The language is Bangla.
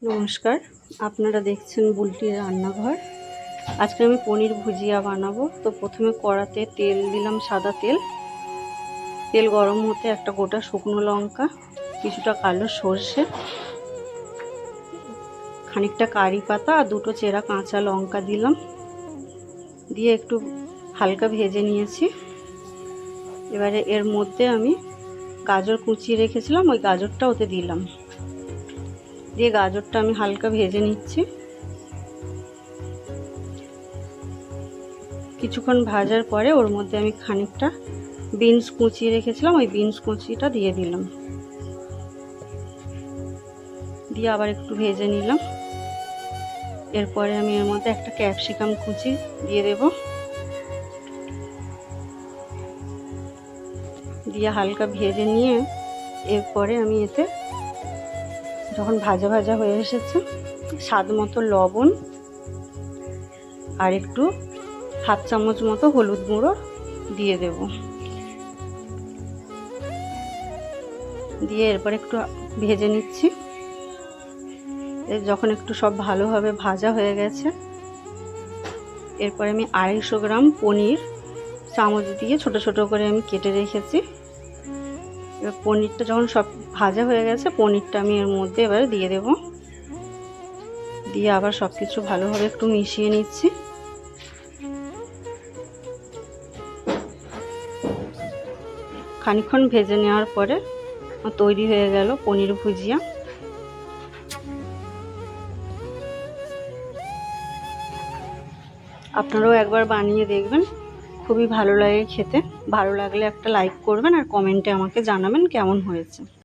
নমস্কার, আপনারা দেখছেন বুলটির রান্নাঘর। আজকে আমি পনির ভুজিয়া বানাবো। তো প্রথমে কড়াতে তেল দিলাম, সাদা তেল। তেল গরম হতে একটা গোটা শুকনো লঙ্কা, কিছুটা কালো সর্ষে, খানিকটা কারি পাতা আর দুটো চেরা কাঁচা লঙ্কা দিলাম। দিয়ে একটু হালকা ভেজে নিয়েছি। এবারে এর মধ্যে আমি গাজর কুচিয়ে রেখেছিলাম, ওই গাজরটা ওতে দিলাম। দিয়ে গাজরটা আমি হালকা ভেজে নিচ্ছি। কিছুক্ষণ ভাজার পরে ওর মধ্যে আমি খানিকটা বিনস কুচিয়ে রেখেছিলাম, ওই বিনস কুচিটা দিয়ে দিলাম। দিয়ে আবার একটু ভেজে নিলাম। এরপরে আমি এর মধ্যে একটা ক্যাপসিকাম কুচি দিয়ে দেব। দিয়ে হালকা ভেজে নিয়ে এরপরে আমি এতে যখন ভাজা ভাজা হয়ে এসেছে, স্বাদ মতো লবণ আর একটু হাফ চামচ মতো হলুদ গুঁড়ো দিয়ে দেব। দিয়ে এরপর একটু ভেজে নিচ্ছি। যখন একটু সব ভালোভাবে ভাজা হয়ে গেছে, এরপরে আমি 250 গ্রাম পনির চামচ দিয়ে ছোট ছোট করে আমি কেটে রেখেছি। এবার পনিরটা যখন সব ভাজা হয়ে গেছে, পনিরটা আমি এর মধ্যে এবারে দিয়ে দেব। দিয়ে আবার সব কিছু ভালোভাবে একটু মিশিয়ে নিচ্ছি। খানিকক্ষণ ভেজে নেওয়ার পরে তৈরি হয়ে গেল পনির ভুজিয়া। আপনারাও একবার বানিয়ে দেখবেন, খুবই ভালো লাগে খেতে। ভালো লাগলে একটা লাইক করবেন আর কমেন্টে আমাকে জানাবেন কেমন হয়েছে।